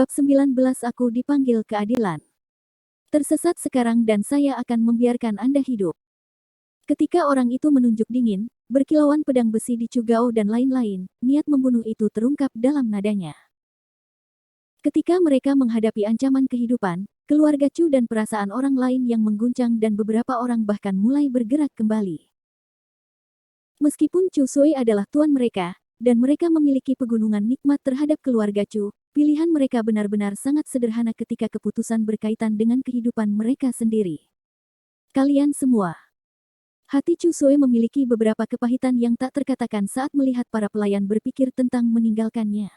Bab 19 Aku dipanggil keadilan. Tersesat sekarang dan saya akan membiarkan Anda hidup. Ketika orang itu menunjuk dingin, berkilauan pedang besi di Cugao dan lain-lain, niat membunuh itu terungkap dalam nadanya. Ketika mereka menghadapi ancaman kehidupan, keluarga Chu dan perasaan orang lain yang mengguncang dan beberapa orang bahkan mulai bergerak kembali. Meskipun Chu Sui adalah tuan mereka, dan mereka memiliki pegunungan nikmat terhadap keluarga Chu, pilihan mereka benar-benar sangat sederhana ketika keputusan berkaitan dengan kehidupan mereka sendiri. Kalian semua. Hati Chu Sui memiliki beberapa kepahitan yang tak terkatakan saat melihat para pelayan berpikir tentang meninggalkannya.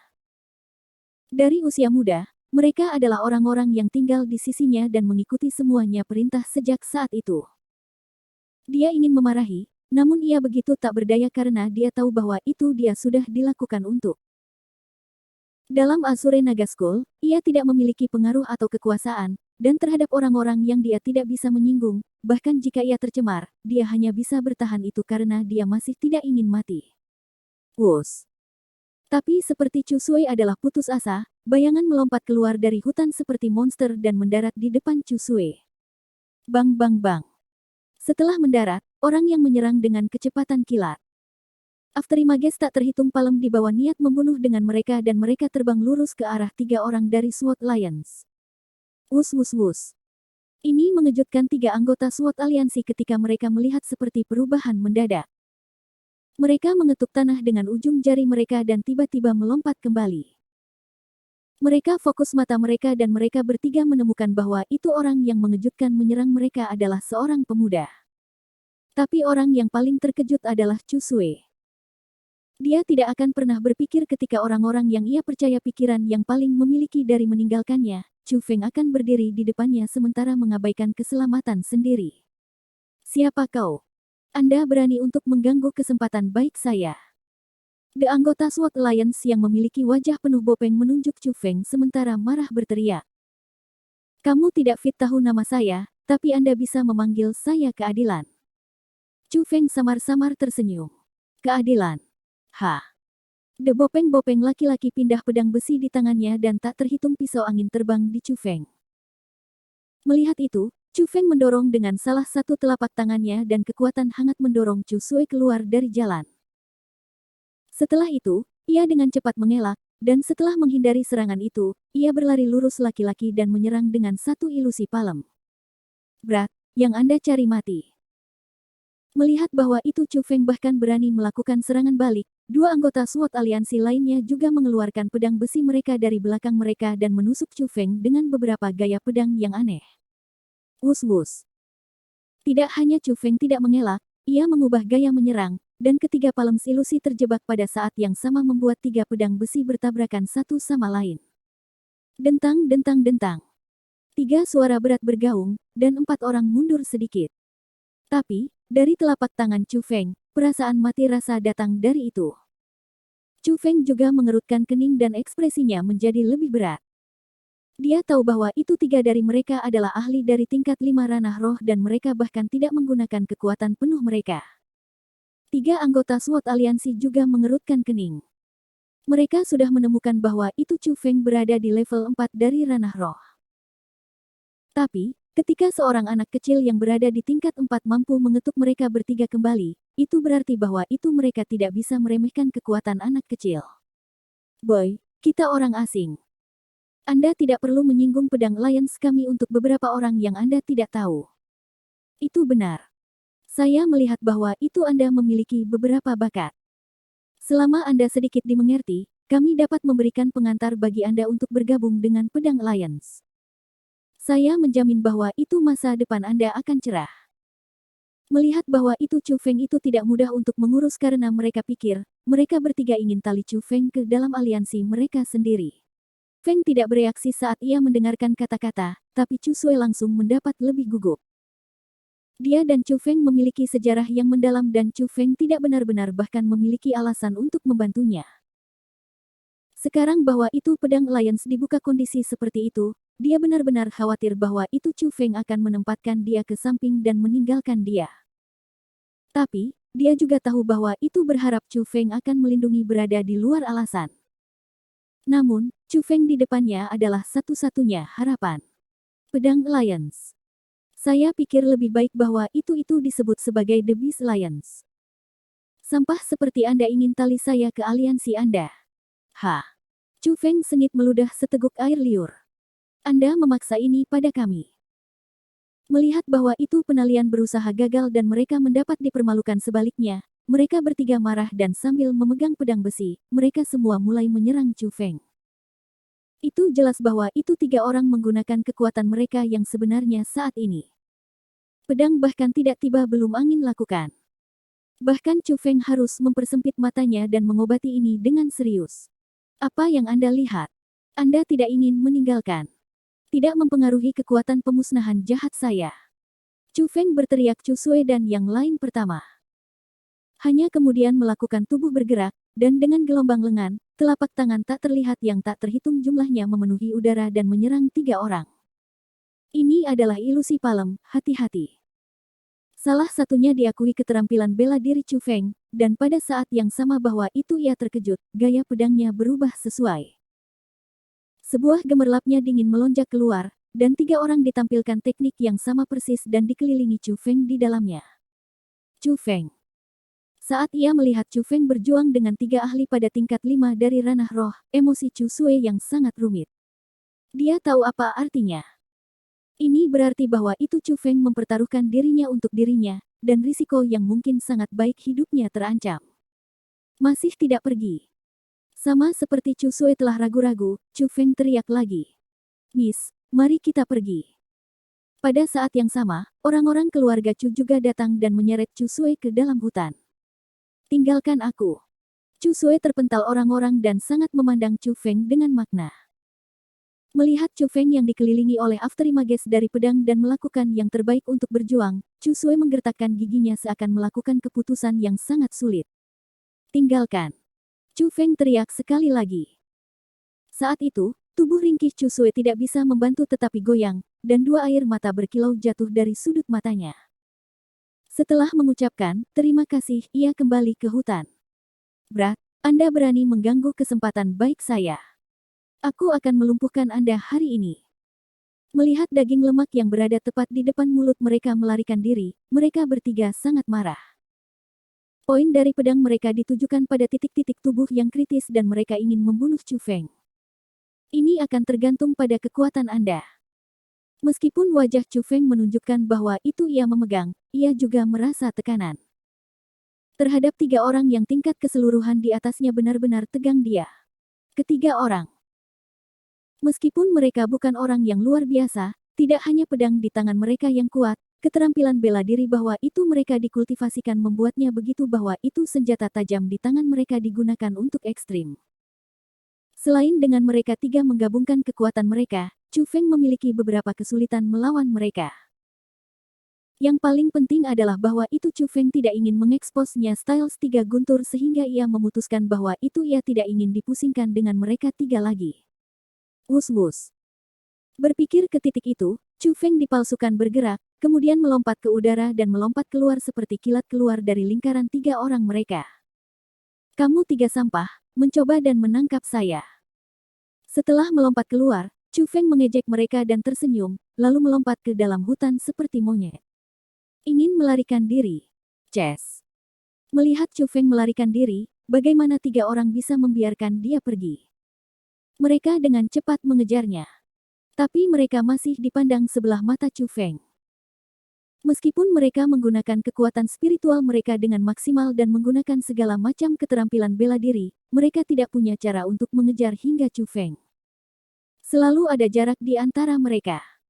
Dari usia muda, mereka adalah orang-orang yang tinggal di sisinya dan mengikuti semuanya perintah sejak saat itu. Dia ingin memarahi, namun ia begitu tak berdaya karena dia tahu bahwa itu dia sudah dilakukan untuk. Dalam Azure Naga School, ia tidak memiliki pengaruh atau kekuasaan, dan terhadap orang-orang yang dia tidak bisa menyinggung, bahkan jika ia tercemar, dia hanya bisa bertahan itu karena dia masih tidak ingin mati. Wus. Tapi seperti Chu Sui adalah putus asa, bayangan melompat keluar dari hutan seperti monster dan mendarat di depan Chu Sui. Bang bang bang. Setelah mendarat, orang yang menyerang dengan kecepatan kilat. Afterimages tak terhitung palem di bawah niat membunuh dengan mereka dan mereka terbang lurus ke arah 3 orang dari SWAT Alliance. Wus wus wus. Ini mengejutkan 3 anggota SWAT aliansi ketika mereka melihat seperti perubahan mendadak. Mereka mengetuk tanah dengan ujung jari mereka dan tiba-tiba melompat kembali. Mereka fokus mata mereka dan mereka bertiga menemukan bahwa itu orang yang mengejutkan menyerang mereka adalah seorang pemuda. Tapi orang yang paling terkejut adalah Chu Sui. Dia tidak akan pernah berpikir ketika orang-orang yang ia percaya pikiran yang paling memiliki dari meninggalkannya, Chu Feng akan berdiri di depannya sementara mengabaikan keselamatan sendiri. Siapa kau? Anda berani untuk mengganggu kesempatan baik saya. The anggota SWAT Alliance yang memiliki wajah penuh bopeng menunjuk Chu Feng sementara marah berteriak. Kamu tidak fit tahu nama saya, tapi Anda bisa memanggil saya keadilan. Chu Feng samar-samar tersenyum. Keadilan. Ha. The bopeng-bopeng laki-laki pindah pedang besi di tangannya dan tak terhitung pisau angin terbang di Chu Feng. Melihat itu, Chu Feng mendorong dengan salah satu telapak tangannya dan kekuatan hangat mendorong Chu Sui keluar dari jalan. Setelah itu, ia dengan cepat mengelak, dan setelah menghindari serangan itu, ia berlari lurus laki-laki dan menyerang dengan satu ilusi palem. Brat, yang Anda cari mati. Melihat bahwa itu Chu Feng bahkan berani melakukan serangan balik, 2 anggota SWAT aliansi lainnya juga mengeluarkan pedang besi mereka dari belakang mereka dan menusuk Chu Feng dengan beberapa gaya pedang yang aneh. Wus wus. Tidak hanya Chu Feng tidak mengelak, ia mengubah gaya menyerang, dan ketiga palem ilusi terjebak pada saat yang sama membuat 3 pedang besi bertabrakan satu sama lain. Dentang dentang dentang. 3 suara berat bergaung, dan 4 orang mundur sedikit. Tapi, dari telapak tangan Chu Feng, perasaan mati rasa datang dari itu. Chu Feng juga mengerutkan kening dan ekspresinya menjadi lebih berat. Dia tahu bahwa itu 3 dari mereka adalah ahli dari tingkat 5 ranah roh dan mereka bahkan tidak menggunakan kekuatan penuh mereka. 3 anggota SWAT aliansi juga mengerutkan kening. Mereka sudah menemukan bahwa itu Chu Feng berada di level 4 dari ranah roh. Tapi, ketika seorang anak kecil yang berada di tingkat 4 mampu mengetuk mereka bertiga kembali, itu berarti bahwa itu mereka tidak bisa meremehkan kekuatan anak kecil. Boy, kita orang asing. Anda tidak perlu menyinggung pedang Alliance kami untuk beberapa orang yang Anda tidak tahu. Itu benar. Saya melihat bahwa itu Anda memiliki beberapa bakat. Selama Anda sedikit dimengerti, kami dapat memberikan pengantar bagi Anda untuk bergabung dengan pedang Alliance. Saya menjamin bahwa itu masa depan Anda akan cerah. Melihat bahwa itu Chu Feng itu tidak mudah untuk mengurus karena mereka pikir, mereka bertiga ingin tali Chu Feng ke dalam aliansi mereka sendiri. Feng tidak bereaksi saat ia mendengarkan kata-kata, tapi Chu Sui langsung mendapat lebih gugup. Dia dan Chu Feng memiliki sejarah yang mendalam dan Chu Feng tidak benar-benar bahkan memiliki alasan untuk membantunya. Sekarang bahwa itu pedang Alliance dibuka kondisi seperti itu, dia benar-benar khawatir bahwa itu Chu Feng akan menempatkan dia ke samping dan meninggalkan dia. Tapi, dia juga tahu bahwa itu berharap Chu Feng akan melindungi berada di luar alasan. Namun, Chu Feng di depannya adalah satu-satunya harapan. Pedang Alliance. Saya pikir lebih baik bahwa itu disebut sebagai The Beast Alliance. Sampah seperti Anda ingin tali saya ke aliansi Anda. Hah? Chu Feng sengit meludah seteguk air liur. Anda memaksa ini pada kami. Melihat bahwa itu penalian berusaha gagal dan mereka mendapat dipermalukan sebaliknya, mereka bertiga marah dan sambil memegang pedang besi, mereka semua mulai menyerang Chu Feng. Itu jelas bahwa itu tiga orang menggunakan kekuatan mereka yang sebenarnya saat ini. Pedang bahkan tidak tiba belum angin lakukan. Bahkan Chu Feng harus mempersempit matanya dan mengobati ini dengan serius. Apa yang Anda lihat? Anda tidak ingin meninggalkan. Tidak mempengaruhi kekuatan pemusnahan jahat saya. Chu Feng berteriak Chu Sui dan yang lain pertama. Hanya kemudian melakukan tubuh bergerak, dan dengan gelombang lengan, telapak tangan tak terlihat yang tak terhitung jumlahnya memenuhi udara dan menyerang tiga orang. Ini adalah ilusi palem, hati-hati. Salah satunya diakui keterampilan bela diri Chu Feng, dan pada saat yang sama bahwa itu ia terkejut, gaya pedangnya berubah sesuai. Sebuah gemerlapnya dingin melonjak keluar, dan tiga orang ditampilkan teknik yang sama persis dan dikelilingi Chu Feng di dalamnya. Chu Feng. Saat ia melihat Chu Feng berjuang dengan tiga ahli pada tingkat 5 dari ranah roh, emosi Chu Sui yang sangat rumit. Dia tahu apa artinya. Ini berarti bahwa itu Chu Feng mempertaruhkan dirinya untuk dirinya, dan risiko yang mungkin sangat baik hidupnya terancam. Masih tidak pergi. Sama seperti Chu Sui telah ragu-ragu, Chu Feng teriak lagi. Miss, mari kita pergi. Pada saat yang sama, orang-orang keluarga Chu juga datang dan menyeret Chu Sui ke dalam hutan. Tinggalkan aku. Chu Sui terpental orang-orang dan sangat memandang Chu Feng dengan makna. Melihat Chu Feng yang dikelilingi oleh afterimages dari pedang dan melakukan yang terbaik untuk berjuang, Chu Sui menggertakkan giginya seakan melakukan keputusan yang sangat sulit. Tinggalkan. Chu Feng teriak sekali lagi. Saat itu, tubuh ringkih Chu Sui tidak bisa membantu tetapi goyang, dan dua air mata berkilau jatuh dari sudut matanya. Setelah mengucapkan, terima kasih, ia kembali ke hutan. Brat, Anda berani mengganggu kesempatan baik saya. Aku akan melumpuhkan Anda hari ini. Melihat daging lemak yang berada tepat di depan mulut mereka melarikan diri, mereka bertiga sangat marah. Poin dari pedang mereka ditujukan pada titik-titik tubuh yang kritis dan mereka ingin membunuh Chu Feng. Ini akan tergantung pada kekuatan Anda. Meskipun wajah Chu Feng menunjukkan bahwa itu ia memegang, ia juga merasa tekanan. Terhadap tiga orang yang tingkat keseluruhan di atasnya benar-benar tegang dia. Ketiga orang. Meskipun mereka bukan orang yang luar biasa, tidak hanya pedang di tangan mereka yang kuat, keterampilan bela diri bahwa itu mereka dikultivasikan membuatnya begitu bahwa itu senjata tajam di tangan mereka digunakan untuk ekstrim. Selain dengan mereka tiga menggabungkan kekuatan mereka, Chu Feng memiliki beberapa kesulitan melawan mereka. Yang paling penting adalah bahwa itu Chu Feng tidak ingin mengeksposnya Styles 3 guntur sehingga ia memutuskan bahwa itu ia tidak ingin dipusingkan dengan mereka tiga lagi. Wus-wus. Berpikir ke titik itu, Chu Feng dipalsukan bergerak, kemudian melompat ke udara dan melompat keluar seperti kilat keluar dari lingkaran tiga orang mereka. Kamu tiga sampah, mencoba dan menangkap saya. Setelah melompat keluar, Chu Feng mengejek mereka dan tersenyum, lalu melompat ke dalam hutan seperti monyet. Ingin melarikan diri. Ces. Melihat Chu Feng melarikan diri, bagaimana tiga orang bisa membiarkan dia pergi? Mereka dengan cepat mengejarnya. Tapi mereka masih dipandang sebelah mata Chu Feng. Meskipun mereka menggunakan kekuatan spiritual mereka dengan maksimal dan menggunakan segala macam keterampilan bela diri, mereka tidak punya cara untuk mengejar hingga Chu Feng. Selalu ada jarak di antara mereka.